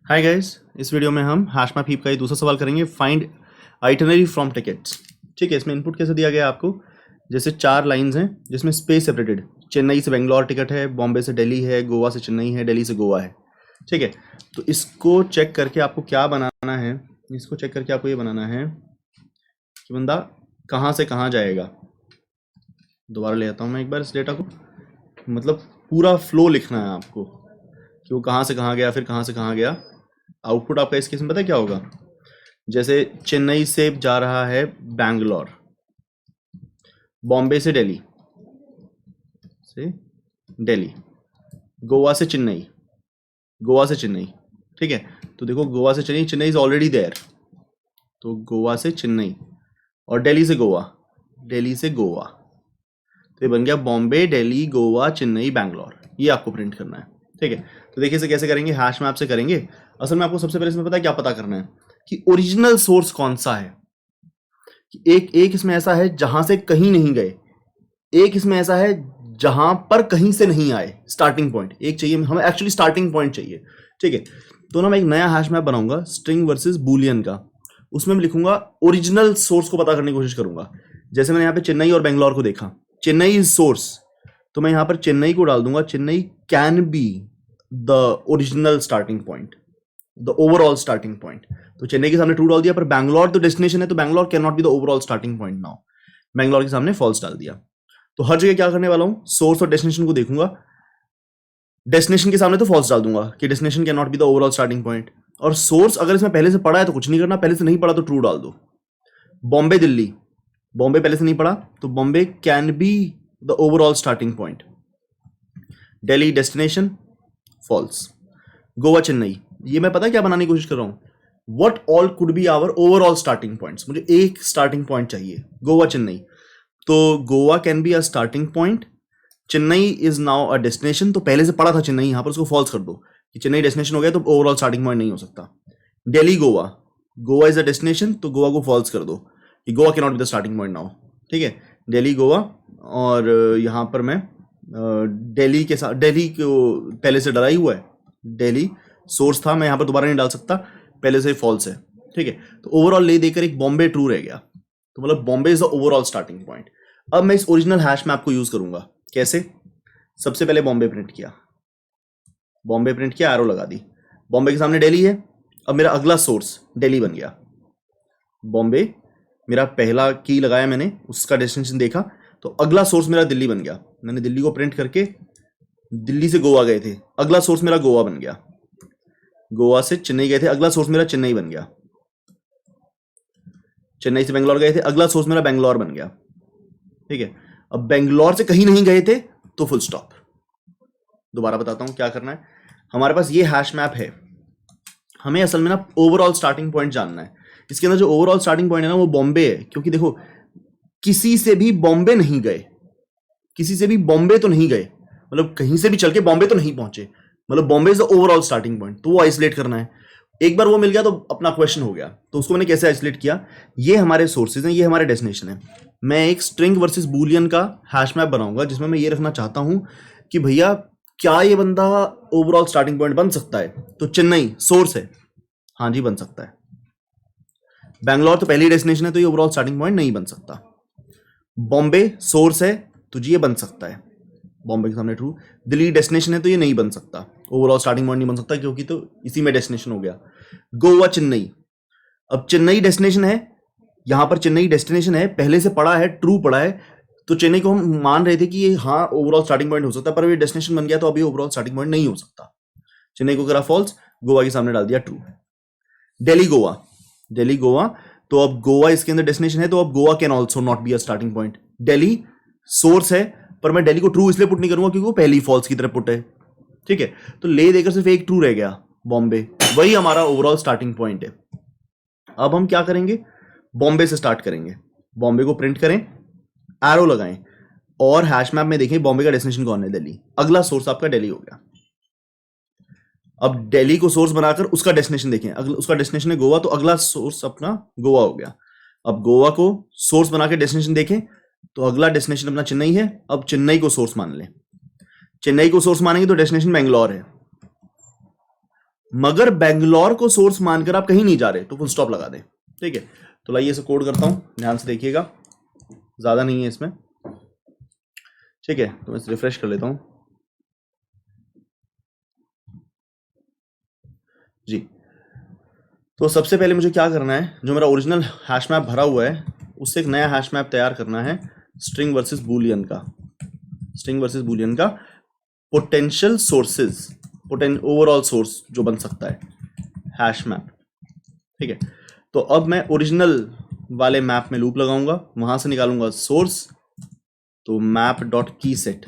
Hi guys, इस video में हम हैश मैप हीप का ही दूसरा सवाल करेंगे, फाइंड आइटनरी फ्रॉम टिकट्स। ठीक है, इसमें इनपुट कैसे दिया गया है आपको, जैसे 4 लाइंस हैं जिसमें स्पेस सेपरेटेड, चेन्नई से बेंगलोर टिकट है, बॉम्बे से दिल्ली है, गोवा से चेन्नई है, दिल्ली से गोवा है। ठीक है, तो इसको चेक करके आपको क्या बनाना है, इसको चेक करके आपको ये बनाना है कि बंदा कहाँ से कहाँ जाएगा। दोबारा ले आता हूँ मैं एक बार इस डेटा को, मतलब पूरा फ्लो लिखना है आपको कि वो कहाँ से कहाँ गया, फिर कहाँ से कहाँ गया। आउटपुट आपका इस केस में पता है क्या होगा, जैसे चेन्नई से जा रहा है बैंगलोर, बॉम्बे से दिल्ली, गोवा से चेन्नई, गोवा से चेन्नई। ठीक है, तो देखो गोवा से Chennai, Chennai is already there, तो गोवा से चेन्नई, और दिल्ली से गोवा, दिल्ली से गोवा, तो ये बन गया बॉम्बे दिल्ली गोवा चेन्नई बैंगलोर। ये आपको प्रिंट करना है। ठीक है, तो देखिए इसे कैसे करेंगे, हैश मैप से करेंगे। असल में आपको सबसे पहले इसमें पता है क्या पता करना है कि ओरिजिनल सोर्स कौन सा है। कि एक इसमें ऐसा है जहां से कहीं नहीं गए, एक इसमें ऐसा है जहां पर कहीं से नहीं आए। स्टार्टिंग पॉइंट एक चाहिए हमें, एक्चुअली स्टार्टिंग पॉइंट चाहिए। ठीक है, तो ना मैं एक नया हैश मैप बनाऊंगा स्ट्रिंग वर्सेस बूलियन का। उसमें मैं लिखूंगा ओरिजिनल सोर्स को पता करने की कोशिश करूंगा। जैसे मैंने यहाँ पे चेन्नई और बेंगलोर को देखा, चेन्नई इज सोर्स, तो मैं यहां पर चेन्नई को डाल दूंगा, Chennai can be the original starting point, the overall starting point. तो चेन्नई के सामने ट्रू डाल दिया, पर बैंगलोर तो डेस्टिनेशन है, तो Bangalore can not be the overall starting point now. Bangalore के सामने फॉल्स डाल दिया। तो हर जगह क्या करने वाला हूं, सोर्स और डेस्टिनेशन को देखूंगा। डेस्टिनेशन के सामने तो फॉल्स डाल दूंगा कि destination can not be the overall starting point. और सोर्स अगर इसमें पहले से पड़ा है तो कुछ नहीं करना, पहले से नहीं पड़ा तो ट्रू डाल दो। बॉम्बे दिल्ली, बॉम्बे पहले से नहीं पड़ा तो Bombay can be the overall starting point. Delhi destination, false. Goa Chennai, ये मैं पता है क्या बनाने की कोशिश कर रहा हूं, what all could be our overall starting points. मुझे एक स्टार्टिंग पॉइंट चाहिए, गोवा चेन्नई, तो Goa can be a starting point, Chennai is now a destination, तो पहले से पड़ा था चेन्नई, यहां पर उसको फॉल्स कर दो कि चेन्नई डेस्टिनेशन हो गया तो ओवरऑल स्टार्टिंग पॉइंट नहीं हो सकता। Delhi Goa, Goa is a destination, तो गोवा को फॉल्स कर दो कि Goa can not be the starting point now. ठीक है, दिल्ली गोवा, और यहां पर मैं दिल्ली के साथ, दिल्ली को पहले से डरा ही हुआ है, दिल्ली सोर्स था, मैं यहां पर दोबारा नहीं डाल सकता, पहले से फॉल्स है। ठीक है, तो ओवरऑल ले देकर एक बॉम्बे ट्रू रह गया, तो मतलब Bombay is the overall starting point. अब मैं इस ओरिजिनल हैश मैप को यूज करूंगा। कैसे, सबसे पहले बॉम्बे प्रिंट किया, बॉम्बे प्रिंट किया, एरो लगा दी, बॉम्बे के सामने दिल्ली है। अब मेरा अगला सोर्स दिल्ली बन गया, बॉम्बे मेरा पहला की लगाया मैंने, उसका डेस्टिनेशन देखा, तो अगला सोर्स मेरा दिल्ली बन गया। मैंने दिल्ली को प्रिंट करके, दिल्ली से गोवा गए थे, अगला सोर्स मेरा गोवा बन गया। गोवा से चेन्नई गए थे, अगला सोर्स मेरा चेन्नई बन गया। चेन्नई से बेंगलोर गए थे, अगला सोर्स मेरा बेंगलोर बन गया। ठीक है, अब बेंगलोर से कहीं नहीं गए थे तो फुल स्टॉप। दोबारा बताता हूं क्या करना है। हमारे पास ये हैश मैप है, हमें असल में ना ओवरऑल स्टार्टिंग पॉइंट जानना है। इसके अंदर जो ओवरऑल स्टार्टिंग पॉइंट है ना वो बॉम्बे है, क्योंकि देखो किसी से भी बॉम्बे नहीं गए, किसी से भी बॉम्बे तो नहीं गए, मतलब कहीं से भी चल के बॉम्बे तो नहीं पहुंचे, मतलब Bombay is the overall starting point, तो वो आइसोलेट करना है। एक बार वो मिल गया तो अपना क्वेश्चन हो गया। तो उसको मैंने कैसे आइसोलेट किया, ये हमारे सोर्सेज हैं, ये हमारे डेस्टिनेशन है। मैं एक स्ट्रिंग वर्सेस बूलियन का हैश मैप बनाऊंगा जिसमें मैं ये रखना चाहता हूं कि भैया क्या ये बंदा ओवरऑल स्टार्टिंग पॉइंट बन सकता है। तो चेन्नई सोर्स है, हाँ जी बन सकता है। बैंगलोर तो पहली डेस्टिनेशन है तो ये ओवरऑल स्टार्टिंग पॉइंट नहीं बन सकता। बॉम्बे सोर्स है तो जी ये बन सकता है, बॉम्बे के सामने ट्रू। दिल्ली डेस्टिनेशन है तो ये नहीं बन सकता, ओवरऑल स्टार्टिंग पॉइंट नहीं बन सकता, क्योंकि तो इसी में डेस्टिनेशन हो गया। गोवा चेन्नई, अब चेन्नई डेस्टिनेशन है, यहां पर चेन्नई डेस्टिनेशन है, पहले से पड़ा है, ट्रू पड़ा है, तो चेन्नई को हम मान रहे थे कि ये हाँ ओवरऑल स्टार्टिंग पॉइंट हो सकता है, पर ये डेस्टिनेशन बन गया तो अभी ओवरऑल स्टार्टिंग पॉइंट नहीं हो सकता। चेन्नई को करा फॉल्स, गोवा के सामने डाल दिया ट्रू। दिल्ली गोवा, दिल्ली गोवा, तो अब गोवा इसके अंदर डेस्टिनेशन है, तो अब Goa can also not be a starting point. Delhi source है, पर मैं दिल्ली को ट्रू इसलिए पुट नहीं करूंगा क्योंकि वो पहली फॉल्स की तरह पुट है। ठीक है, तो ले देकर सिर्फ एक ट्रू रह गया, बॉम्बे, वही हमारा ओवरऑल स्टार्टिंग पॉइंट है। अब हम क्या करेंगे, बॉम्बे से स्टार्ट करेंगे, बॉम्बे को प्रिंट करें, एरो लगाएं, और हैश मैप में देखें बॉम्बे का डेस्टिनेशन कौन है, दिल्ली। अगला सोर्स आपका दिल्ली हो गया। अब दिल्ली को सोर्स बनाकर उसका डेस्टिनेशन देखें, अगला उसका डेस्टिनेशन है गोवा, तो अगला सोर्स अपना गोवा हो गया। अब गोवा को सोर्स बना के डेस्टिनेशन देखें तो अगला डेस्टिनेशन अपना चेन्नई है। अब चेन्नई को सोर्स मान लें, चेन्नई को सोर्स मानेंगे तो डेस्टिनेशन बेंगलोर है। मगर बेंगलोर को सोर्स मानकर आप कहीं नहीं जा रहे तो फुल स्टॉप लगा दें। ठीक है, तो लाइए इसे कोड करता हूं, ध्यान से देखिएगा, ज्यादा नहीं है इसमें। ठीक है, तो मैं रिफ्रेश कर लेता हूं जी। तो सबसे पहले मुझे क्या करना है, जो मेरा ओरिजिनल हैश मैप भरा हुआ है उससे एक नया हैश मैप तैयार करना है स्ट्रिंग वर्सेस बूलियन का। स्ट्रिंग वर्सेस बूलियन का पोटेंशियल सोर्सेज, ओवरऑल सोर्स जो बन सकता है हैश मैप। ठीक है, तो अब मैं ओरिजिनल वाले मैप में लूप लगाऊंगा, वहां से निकालूंगा सोर्स, तो मैप डॉट की सेट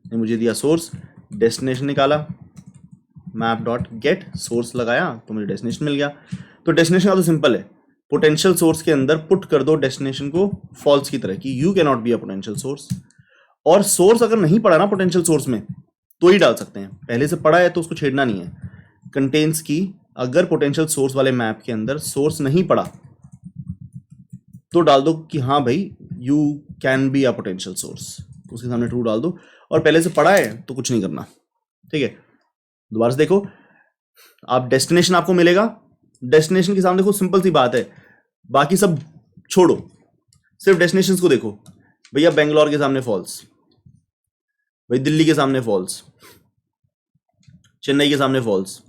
ने मुझे दिया सोर्स, डेस्टिनेशन निकाला, मैप डॉट गेट सोर्स लगाया तो मुझे डेस्टिनेशन मिल गया। तो डेस्टिनेशन का तो सिंपल है, पोटेंशियल सोर्स के अंदर पुट कर दो डेस्टिनेशन को फॉल्स की तरह कि you can not be a potential source. और सोर्स अगर नहीं पड़ा ना पोटेंशियल सोर्स में तो ही डाल सकते हैं, पहले से पड़ा है तो उसको छेड़ना नहीं है। कंटेन्स की अगर पोटेंशियल सोर्स वाले मैप के अंदर सोर्स नहीं पड़ा तो डाल दो कि हाँ भाई you can be a potential source, उसके सामने ट्रू डाल दो। और पहले से पड़ा है तो कुछ नहीं करना। ठीक है, दोबारा से देखो, आप डेस्टिनेशन आपको मिलेगा, डेस्टिनेशन के सामने देखो, सिंपल सी बात है, बाकी सब छोड़ो, सिर्फ डेस्टिनेशंस को देखो। भैया बेंगलोर के सामने फॉल्स, भाई दिल्ली के सामने फॉल्स, चेन्नई के सामने फॉल्स,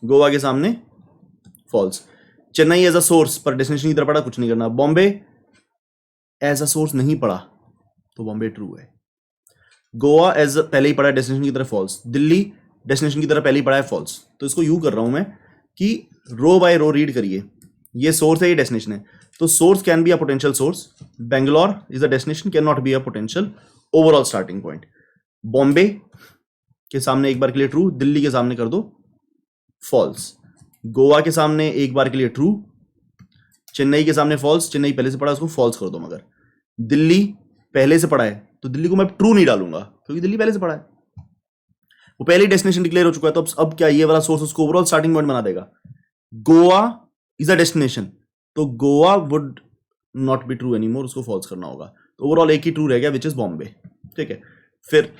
गोवा के सामने false. Chennai as a source पर डेस्टिनेशन की तरफ पड़ा, कुछ नहीं करना। बॉम्बे एज अ सोर्स नहीं पड़ा तो बॉम्बे ट्रू है। गोवा एज पहले ही पड़ा है डेस्टिनेशन की तरफ फॉल्स, दिल्ली डेस्टिनेशन की तरफ पहले ही पड़ा है फॉल्स। तो इसको यू कर रहा हूं मैं कि रो बाय रो रीड करिए, ये सोर्स है, ये डेस्टिनेशन है, तो source can be a potential source, Bangalore is a destination, can not be a potential overall starting point. Bombay के सामने एक बार के लिए ट्रू, दिल्ली के सामने कर दो फॉल्स, गोवा के सामने एक बार के लिए ट्रू, चेन्नई के सामने फॉल्स, चेन्नई पहले से पड़ा है उसको फॉल्स कर दो। मगर दिल्ली पहले से पड़ा है तो दिल्ली को मैं ट्रू नहीं डालूंगा क्योंकि दिल्ली पहले से पड़ा है, वो पहले ही डेस्टिनेशन डिक्लेयर हो चुका है। तो अब क्या ये वाला सोर्स उसको ओवरऑल स्टार्टिंग पॉइंट बना देगा। गोवा इज अ डेस्टिनेशन, तो Goa would not be true anymore, उसको फॉल्स करना होगा। तो ओवरऑल एक ही ट्रू रह गया विच इज बॉम्बे। ठीक है, फिर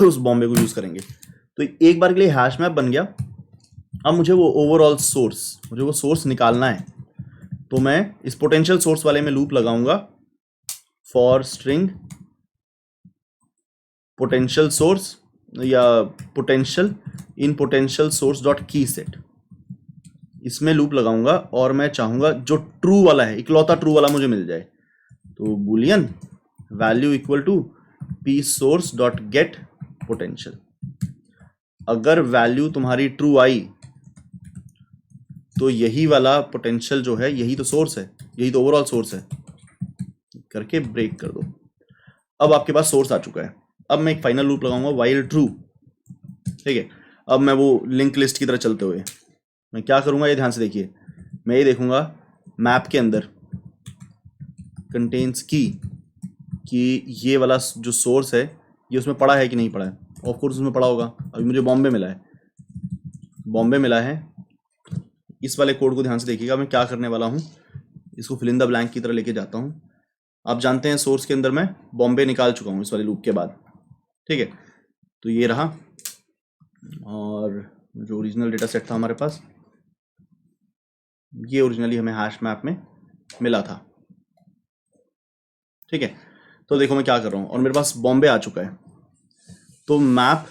उस बॉम्बे को यूज करेंगे। तो एक बार के लिए हैश मैप बन गया। अब मुझे वो ओवरऑल सोर्स, मुझे वो सोर्स निकालना है, तो मैं इस पोटेंशियल सोर्स वाले में लूप लगाऊंगा फॉर स्ट्रिंग पोटेंशियल सोर्स या potential in potential source dot की सेट, इसमें लूप लगाऊंगा और मैं चाहूंगा जो ट्रू वाला है, इकलौता ट्रू वाला मुझे मिल जाए। तो boolean value equal to p source dot get potential. अगर वैल्यू तुम्हारी ट्रू आई तो यही वाला पोटेंशियल जो है, यही तो सोर्स है, यही तो ओवरऑल सोर्स है, करके ब्रेक कर दो। अब आपके पास सोर्स आ चुका है। अब मैं एक फाइनल लूप लगाऊंगा व्हाइल ट्रू। ठीक है, अब मैं वो लिंक लिस्ट की तरह चलते हुए मैं क्या करूंगा, ये ध्यान से देखिए। मैं ये देखूंगा मैप के अंदर कंटेन्स की कि ये वाला जो सोर्स है ये उसमें पड़ा है कि नहीं पड़ा है। ऑफ कोर्स उसमें पड़ा होगा, अभी मुझे बॉम्बे मिला है, बॉम्बे मिला है। इस वाले कोड को ध्यान से देखिएगा, मैं क्या करने वाला हूँ, इसको फिल इन द ब्लैंक की तरह लेके जाता हूँ। आप जानते हैं सोर्स के अंदर मैं बॉम्बे निकाल चुका हूँ इस वाले लूप के बाद। ठीक है, तो ये रहा, और जो ओरिजिनल डेटा सेट था हमारे पास, ये ओरिजिनली हमें हैश मैप में मिला था। ठीक है, तो देखो मैं क्या कर रहा हूँ, और मेरे पास बॉम्बे आ चुका है। तो मैप,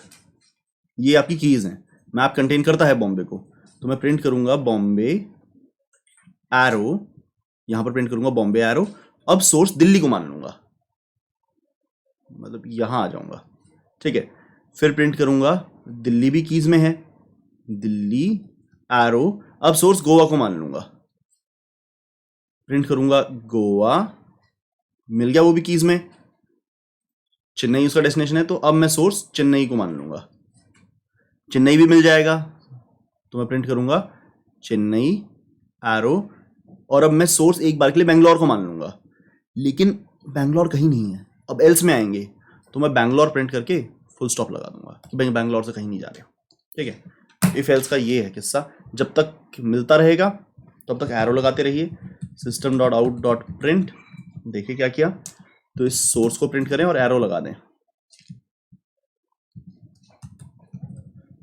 ये आपकी कीज हैं, मैप कंटेन करता है बॉम्बे को, तो मैं प्रिंट करूंगा बॉम्बे एरो, यहां पर प्रिंट करूंगा बॉम्बे एरो। अब सोर्स दिल्ली को मान लूंगा, मतलब यहां आ जाऊंगा। ठीक है, फिर प्रिंट करूंगा, दिल्ली भी कीज में है, दिल्ली एरो। अब सोर्स गोवा को मान लूंगा, प्रिंट करूंगा गोवा, मिल गया वो भी कीज में। चेन्नई उसका डेस्टिनेशन है, तो अब मैं सोर्स चेन्नई को मान लूंगा, चेन्नई भी मिल जाएगा, तो मैं प्रिंट करूंगा चेन्नई एरो। और अब मैं सोर्स एक बार के लिए बेंगलोर को मान लूंगा, लेकिन बेंगलोर कहीं नहीं है, अब एल्स में आएंगे, तो मैं बेंगलोर प्रिंट करके फुल स्टॉप लगा दूंगा कि बेंगलोर से कहीं नहीं जा रहे। ठीक है, इफ एल्स का ये है किस्सा, जब तक मिलता रहेगा तब तक एरो लगाते रहिए। System dot out dot print, देखिए क्या किया, तो इस सोर्स को प्रिंट करें और एरो लगा दें।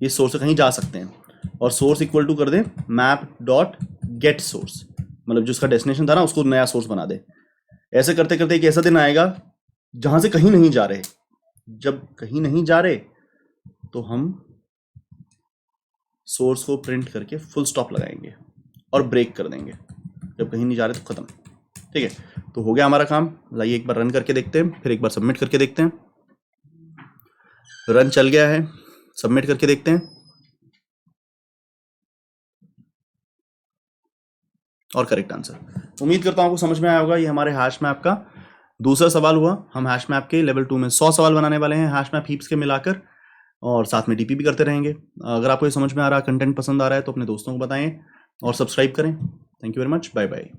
इस सोर्स से कहीं जा सकते हैं, और सोर्स इक्वल टू कर दें मैप डॉट गेट सोर्स, मतलब जो उसका डेस्टिनेशन था ना उसको नया सोर्स बना दे। ऐसे करते करते एक ऐसा दिन आएगा जहां से कहीं नहीं जा रहे। जब कहीं नहीं जा रहे तो हम सोर्स को प्रिंट करके फुल स्टॉप लगाएंगे और ब्रेक कर देंगे। जब कहीं नहीं जा रहे तो खत्म। ठीक है, तो हो गया हमारा काम। लाइए एक बार रन करके देखते हैं, फिर एक बार सबमिट करके देखते हैं। रन चल गया है, सबमिट करके देखते हैं। और करेक्ट आंसर। उम्मीद करता हूं आपको समझ में आया होगा। ये हमारे हैश मैप का दूसरा सवाल हुआ। हम हैश मैप के लेवल 2 में 100 सवाल बनाने वाले हैं हैश मैप हीप्स के मिलाकर, और साथ में डीपी भी करते रहेंगे। अगर आपको ये समझ में आ रहा, कंटेंट पसंद आ रहा है तो अपने दोस्तों को बताएं और सब्सक्राइब करें। Thank you very much, bye bye.